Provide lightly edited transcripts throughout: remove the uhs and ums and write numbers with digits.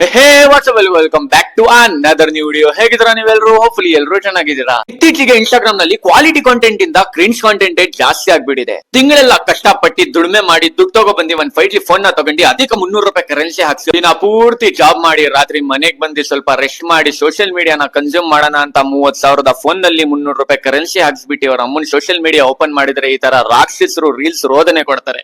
Hey welcome back to another new video. ಹೇಗಿದ್ದೀರಾ ನೀವೆಲ್ಲರೂ? Hopefully ಎಲ್ಲರೂ ಚೆನ್ನಾಗಿದ್ದೀರಾ. ಇತ್ತೀಚೆಗೆ ಇನ್ಸ್ಟಾಗ್ರಾಮ್ ನಲ್ಲಿ ಕ್ವಾಲಿಟಿ ಕಾಂಟೆಂಟ್ ಇಂದ ಕ್ರಿಂಜ್ ಕಾಂಟೆಂಟ್ ಜಾಸ್ತಿ ಆಗ್ಬಿಟ್ಟಿದೆ. ತಿಂಗಳೆಲ್ಲ ಕಷ್ಟಪಟ್ಟು ದುಡಿಮೆ ಮಾಡಿ ದುಡ್ಡು ತಗೋ ಬಂದಿ ಒಂದ್ 5G ಫೋನ್ ನ ತಗೊಂಡು ಅದಕ್ಕೆ 300 ರೂಪಾಯಿ ಕರೆನ್ಸಿ ಹಾಕ್ಸಿ ದಿನ ಪೂರ್ತಿ ಜಾಬ್ ಮಾಡಿ ರಾತ್ರಿ ಮನೆಗ್ ಬಂದು ಸ್ವಲ್ಪ ರೆಸ್ಟ್ ಮಾಡಿ ಸೋಷಿಯಲ್ ಮೀಡಿಯಾನ ಕನ್ಸ್ಯೂಮ್ ಮಾಡೋಣ ಅಂತ 30,000 ಫೋನ್ ನಲ್ಲಿ 300 ರೂಪಾಯಿ ಕರೆನ್ಸಿ ಹಾಕ್ಸ್ಬಿಟ್ಟು ಅವ್ರ ಅಮ್ಮನ್ ಸೋಷಿಯಲ್ ಮೀಡಿಯಾ ಓಪನ್ ಮಾಡಿದ್ರೆ ಈ ತರ ರಾಕ್ಷಸರು ರೀಲ್ಸ್ ರೋದನೆ ಕೊಡ್ತಾರೆ.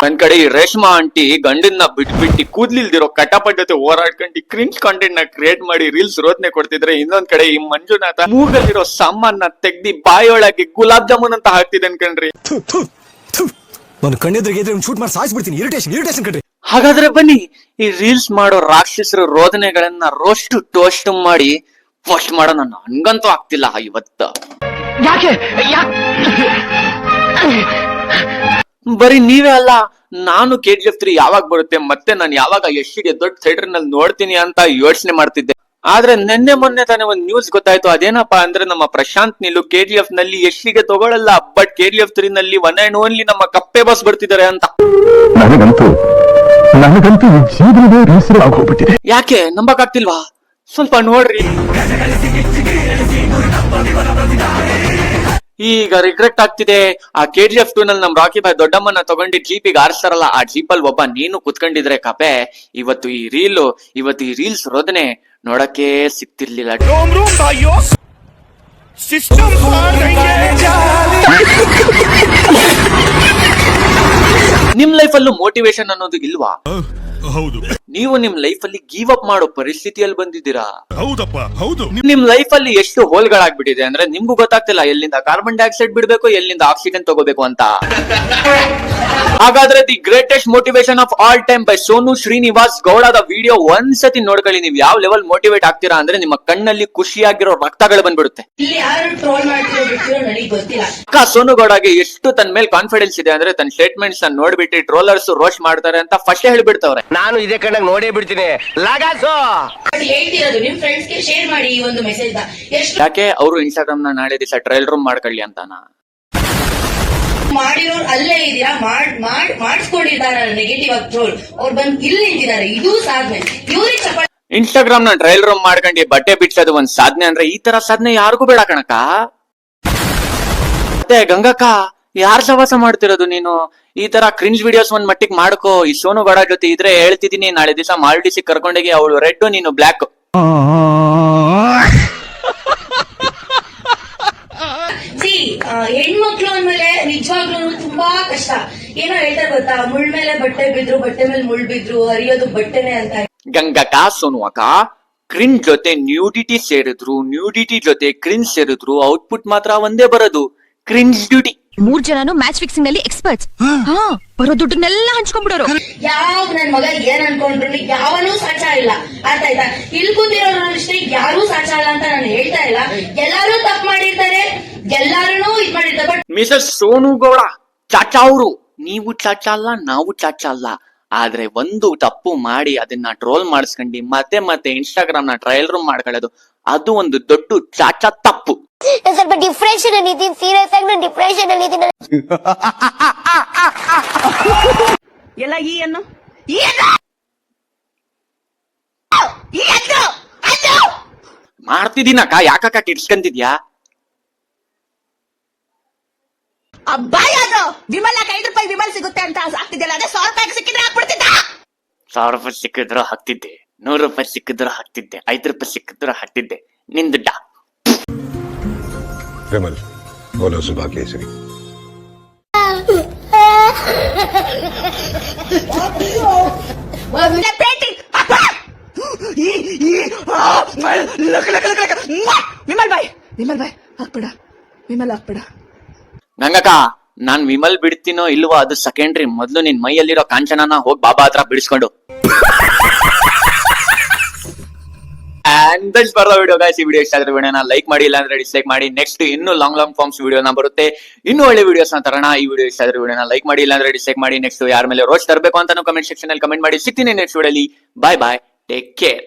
ನನ್ ಕಡೆ ಈ ರೇಷ್ಮಾ ಆಂಟಿ ಗಂಡನ್ನ ಬಿಟ್ಬಿಟ್ಟು ಕೂದ್ಲಿಲ್ದಿರೋ ಕಟಾಪಟ್ ಜೊತೆ ಹೋರಾಡ್ಕೊಂಡು ಕ್ರಿಂಜ್ ಕಾಂಟೆಂಟ್ ನ ಕ್ರಿಯೇಟ್ ಮಾಡಿ ರೀಲ್ಸ್ ರೋದನೆ ಕೊಡ್ತಿದ್ರೆ, ಇನ್ನೊಂದ್ ಕಡೆ ಈ ಮಂಜುನಾಥ ಮೂಗಲ್ಲಿರೋ ಸಾಮಾನ ತೆಗ್ದಿ ಬಾಯೊಳಗೆ ಗುಲಾಬ್ ಜಾಮೂನ್ ಅಂತ ಹಾಕ್ತಿದ್ದೆ ಅನ್ಕಂಡ್ರಿ. ನಾನು ಕಣ್ಣೆದ್ರಿಗೆ ಶೂಟ್ ಮಾಡಿ ಸಾಯಿಸ್ಬಿಡ್ತೀನಿ. ಇರಿಟೇಷನ್ ಕಣ್ರಿ. ಹಾಗಾದ್ರೆ ಬನ್ನಿ ಈ ರೀಲ್ಸ್ ಮಾಡೋ ರಾಕ್ಷಸರ ರೋದನೆಗಳನ್ನ ರೋಸ್ಟ್ ಟೋಸ್ಟ್ ಮಾಡಿ ಪೋಸ್ಟ್ ಮಾಡೋಣ. ನನ್ಗಂತೂ ಆಗ್ತಿಲ್ಲ ಇವತ್ತು. ಬರೀ ನೀವೇ ಅಲ್ಲ, ನಾನು KGF 3 ಯಾವಾಗ ಬರುತ್ತೆ ಮತ್ತೆ ನಾನು ಯಾವಾಗ ಯಶ್ಗೆ ದೊಡ್ಡ ಥಿಯೇಟರ್ ನಲ್ಲಿ ನೋಡ್ತೀನಿ ಅಂತ ಯೋಚನೆ ಮಾಡ್ತಿದ್ದೆ. ಆದ್ರೆ ನಿನ್ನೆ ಮೊನ್ನೆ ತಾನೇ ಒಂದ್ ನ್ಯೂಸ್ ಗೊತ್ತಾಯ್ತು. ಅದೇನಪ್ಪಾ ಅಂದ್ರೆ ನಮ್ಮ ಪ್ರಶಾಂತ್ ನೀಲು KGF ನಲ್ಲಿ ಯಶ್ಗೆ ತಗೊಳ್ಳಲ್ಲ, ಬಟ್ KGF 3 ನಲ್ಲಿ ಒನ್ ಅಂಡ್ ಓನ್ಲಿ ನಮ್ಮ ಕಪ್ಪೆ ಬಾಸ್ ಬರ್ತಿದ್ದಾರೆ ಅಂತ. ಯಾಕೆ ನಂಬಕ್ ಆಗ್ತಿಲ್ವಾ? ಸ್ವಲ್ಪ ನೋಡ್ರಿ. ಈಗ ರಿಗ್ರೆಟ್ ಆಗ್ತಿದೆ. ಆ KGF 2 ನಲ್ಲಿ ನಮ್ ರಾಕಿ ಬಾಯ್ ದೊಡ್ಡಮ್ಮನ ತಗೊಂಡು ಜೀಪಿಗೆ ಆರಿಸ್ತಾರಲ್ಲ, ಆ ಜೀಪಲ್ಲಿ ಒಬ್ಬ ನೀನು ಕುತ್ಕೊಂಡಿದ್ರೆ ಕಪೆ. ಇವತ್ತು ಈ ರೀಲ್ಸ್ ರೋದನೆ ನೋಡಕ್ಕೆ ಸಿಕ್ತಿರ್ಲಿಲ್ಲ. ನಿಮ್ ಲೈಫ್ ಅಲ್ಲೂ ಮೋಟಿವೇಶನ್ ಅನ್ನೋದು ಇಲ್ವಾ? ಹೌದು. ನೀವು ನಿಮ್ ಲೈಫ್ ಅಲ್ಲಿ ಗಿವ್ ಅಪ್ ಮಾಡೋ ಪರಿಸ್ಥಿತಿಯಲ್ಲಿ ಬಂದಿದ್ದೀರಾ? ಹೌದಪ್ಪ, ಹೌದು. ನಿಮ್ ಲೈಫ್ ಅಲ್ಲಿ ಎಷ್ಟು ಹೋಲ್ಗಳಾಗ್ಬಿಟ್ಟಿದೆ ಅಂದ್ರೆ ನಿಮ್ಗೂ ಗೊತ್ತಾಗ್ತಿಲ್ಲ ಎಲ್ಲಿಂದ ಕಾರ್ಬನ್ ಡೈಆಕ್ಸೈಡ್ ಬಿಡ್ಬೇಕು, ಎಲ್ಲಿಂದ ಆಕ್ಸಿಜನ್ ತಗೋಬೇಕು ಅಂತ. ಹಾಗಾದ್ರೆ the greatest motivation of all time by Sonu Srinivas ಗೌಡದ ವಿಡಿಯೋ ಒಂದ್ಸತಿ ನೋಡ್ಕೊಳ್ಳಿ. ನೀವು ಯಾವ ಲೆವೆಲ್ ಮೋಟಿವೇಟ್ ಆಗ್ತೀರಾ ಅಂದ್ರೆ ನಿಮ್ಮ ಕಣ್ಣಲ್ಲಿ ಖುಷಿಯಾಗಿರೋ ರಕ್ತಗಳು ಬಂದ್ಬಿಡುತ್ತೆ. ಅಕ್ಕ ಸೋನು ಗೌಡಗೆ ಎಷ್ಟು ತನ್ನ ಮೇಲೆ ಕಾನ್ಫಿಡೆನ್ಸ್ ಇದೆ ಅಂದ್ರೆ ತನ್ನ ಸ್ಟೇಟ್ಮೆಂಟ್ಸ್ ನೋಡ್ಬಿಟ್ಟು ಟ್ರೋಲರ್ಸ್ ರೋಸ್ಟ್ ಮಾಡ್ತಾರೆ ಅಂತ ಫಸ್ಟ್ ಹೇಳ್ಬಿಡ್ತವ್ರೆ. ನಾನು ಇದೇ ಕಣ್ಣಾಗ ನೋಡೇ ಬಿಡ್ತೀನಿ. ಯಾಕೆ ಅವರು ಇನ್ಸ್ಟಾಗ್ರಾಮ್ ನ ನಾಳೆ ದಿವಸ ಟ್ರಯಲ್ ರೂಮ್ ಮಾಡ್ಕೊಳ್ಳಿ ಅಂತಾನ ಮಾಡಿರೋರು ಅಲ್ಲೇ ಇದೀರಾ, ಮಾಡಿಸ್ಕೊಂಡಿದ್ದಾರೆ ನೆಗೆಟಿವ್ ಆಗಿ ಟ್ರೋಲ್. ಅವ್ರು ಬಂದು ಇಲ್ಲಿ ನಿಂತಿದ್ದಾರೆ, ಇದು ಸಾಧನೆ. ಇವ್ರಿಗೆ ಚಪ್ಪಾಳೆ. ಇನ್ಸ್ಟಾಗ್ರಾಮ್ ನ ಟ್ರಯಲ್ ರೂಮ್ ಮಾಡ್ಕೊಂಡು ಬಟ್ಟೆ ಬಿಚ್ಚೋದು ಒಂದ್ ಸಾಧನೆ ಅಂದ್ರೆ ಈ ತರ ಸಾಧನೆ ಯಾರಿಗೂ ಬೇಡ ಕಣಕ. ಮತ್ತೆ ಗಂಗಕ್ಕ ಯಾರ್ ಸವಾಸ ಮಾಡ್ತಿರೋದು ನೀನು? ಈ ತರ ಕ್ರಿಂಜ್ ವಿಡಿಯೋಸ್ ಒಂದ್ ಮಟ್ಟಿಗೆ ಮಾಡ್ಕೋ. ಈ ಸೋನು ಗೌಡ ಜೊತೆ ಇದ್ರೆ ಹೇಳ್ತಿದೀನಿ, ನಾಳೆ ದಿವಸ ಮಾಲ್ಡೀಸ್ ಕರ್ಕೊಂಡೋಗಿ ಅವಳು ರೆಡ್ ನೀನು ಬ್ಲಾಕ್. ಹೆಣ್ಮಕ್ಳು ಅಂದ್ಮೇಲೆ ನಿಜವಾಗ್ಲೂ ತುಂಬಾ ಕಷ್ಟ. ಏನೋ ಹೇಳ್ತಾರೆ ಗೊತ್ತಾ, ಮುಳ್ ಮೇಲೆ ಬಟ್ಟೆ ಬಿದ್ರು, ಬಟ್ಟೆ ಮೇಲೆ ಮುಳ್ ಬಿದ್ರು, ಹರಿಯೋದು ಬಟ್ಟೆನೆ ಅಂತ. ಗಂಗಕ್ಕ ಸೋನು ಅಕ್ಕ ಕ್ರಿಂಜ್ ಜೊತೆ ನ್ಯೂಡಿಟಿ ಸೇರಿದ್ರು, ನ್ಯೂಡಿಟಿ ಜೊತೆ ಕ್ರಿಂಜ್ ಸೇರಿದ್ರು, ಔಟ್ಪುಟ್ ಮಾತ್ರ ಒಂದೇ ಬರೋದು, ಕ್ರಿಂಜ್ ಡ್ಯೂಟಿ. 3 ಜನನು ಮ್ಯಾಚ್ ಫಿಕ್ಸಿಂಗ್ ನಲ್ಲಿ ಎಕ್ಸ್ಪರ್ಟ್ಸ್. ಬರೋ ದುಡ್ಡನ್ನೆಲ್ಲ ಹಂಚ್ಕೊಂಡ್ಬಿಡೋರು. ಯಾವ ನನ್ ಮಗ ಏನ್ ಅನ್ಕೊಂಡ್ರು ಯಾವನೂ ಸಾಚ ಇಲ್ಲ. ಅರ್ಥ ಆಯ್ತಾ? ಇಲ್ಲಿ ಕೂತಿರೋರು ಅಷ್ಟೇ, ಯಾರೂ ಸಾಚ ಇಲ್ಲ ಅಂತ ನಾನು ಹೇಳ್ತಾ ಇಲ್ಲ. ಎಲ್ಲಾರು ತಪ್ಪು ಮಾಡಿರ್ತಾರೆ, ಎಲ್ಲಾರು ಇದ್ ಮಾಡಿರ್ತಾರೆ. ಬಟ್ ಮಿಸಸ್ ಸೋನು ಗೌಡ ಚಾಚಾ ಅವರು, ನೀವು ಚಾಚಾ ಅಲ್ಲ, ನಾವು ಚಾಚಾ ಅಲ್ಲ. ಆದ್ರೆ ಒಂದು ತಪ್ಪು ಮಾಡಿ ಅದನ್ನ ಟ್ರೋಲ್ ಮಾಡಿಸ್ಕೊಂಡು ಮತ್ತೆ ಇನ್ಸ್ಟಾಗ್ರಾಮ್ ನ ಟ್ರಯಲ್ ರೂಮ್ ಮಾಡ್ಕೊಳ್ಳೋದು, ಅದು ಒಂದು ದೊಡ್ಡ ಚಾಚಾ ತಪ್ಪು. ಸ್ವಲ್ಪ ಡಿಪ್ರೆಷನ್ ಅಲ್ಲಿ ಇದ್ದೀನಿ, ಸೀರಿಯಸ್ ಆಗಿ ನಾನು ಡಿಪ್ರೆಷನ್ ಅಲ್ಲಿ ಇದ್ದೀನಿ. ಎಲ್ಲ ಈ ಅನ್ನು ಮಾಡ್ತಿದ್ದೀನಕ್ಕ, ಯಾಕಕ್ಕ ಕಿಡ್ಸ್ಕಂತಿದ್ಯಾ? ಅಬ್ಬಾಯದು ವಿಮಲ್ 5 ರೂಪಾಯಿ ವಿಮಲ್ ಸಿಗುತ್ತೆ ಅಂತ ಆಗ್ತಿದ್ದಿಲ್ಲ. ಅದೇ 100 ರೂಪಾಯಿ ಸಿಕ್ಕಿದ್ರೆ ಹಾಕ್ಬಿಡ್ತಿದ್ದ. 100 ರೂಪಾಯಿ ಸಿಕ್ಕಿದ್ರು ಹಾಕ್ತಿದ್ದೆ, 100 ರೂಪಾಯಿ ಸಿಕ್ಕಿದ್ರು ಹಾಕ್ತಿದ್ದೆ, 5 ರೂಪಾಯಿ ಸಿಕ್ಕಿದ್ರು ಹಾಕ್ತಿದ್ದೆ. ನಿನ್ ದುಡ್ಡ ವಿಮಲ್ ಬೋಲೋ ಸುಭಾ ಕೇಸರಿ. ವಿಮಲ್ ಬಾಯ್ ಹಾಕ್ಬಿಡ, ವಿಮಲ್ ಹಾಕ್ಬಿಡ. ಗಂಗಕ್ಕ ನಾನ್ ವಿಮಲ್ ಬಿಡ್ತೀನೋ ಇಲ್ವೋ ಅದು ಸೆಕೆಂಡ್ರಿ. ಮೊದ್ಲು ನಿನ್ ಮೈಯಲ್ಲಿರೋ ಕಾಂಚನನ ಹೋಗಿ ಬಾಬಾ ಹತ್ರ ಬಿಡಿಸ್ಕೊಂಡು. ವಿಡಿಯೋ ಗಾಯ್ಸ್, ಈ ವಿಡಿಯೋ ಇಷ್ಟ ಆದ್ರೆ ವಿಡಿಯೋನ ಲೈಕ್ ಮಾಡಿ, ಇಲ್ಲ ಅಂದ್ರೆ ಡಿಸ್ಲೈಕ್ ಮಾಡಿ. ನೆಕ್ಸ್ಟ್ ಇನ್ನು ಲಾಂಗ್ ಫಾರ್ಮ್ಸ್ ವಿಡಿಯೋನ ಬರುತ್ತೆ, ಇನ್ನು ಒಳ್ಳೆ ವಿಡಿಯೋಸ್ ನ ತರೋಣ. ಈ ವಿಡಿಯೋ ಇಷ್ಟ ಆದ್ರೆ ವಿಡಿಯೋನ ಲೈಕ್ ಮಾಡಿ, ಇಲ್ಲ ಅಂದ್ರೆ ಡಿಸ್ಲೈಕ್ ಮಾಡಿ. ನೆಕ್ಸ್ಟ್ ಯಾರ ಮೇಲೆ ರೋಸ್ಟ್ ತರಬೇಕು ಅಂತಾನು ಕಮೆಂಟ್ ಸೆಕ್ಷನ್ ಅಲ್ಲಿ ಕಮೆಂಟ್ ಮಾಡಿ. ಸಿಗ್ತೀನಿ ನೆಕ್ಸ್ಟ್ ವಿಡಿಯೋಲಿ. ಬಾಯ್ ಬಾಯ್, ಟೇಕ್ ಕೇರ್.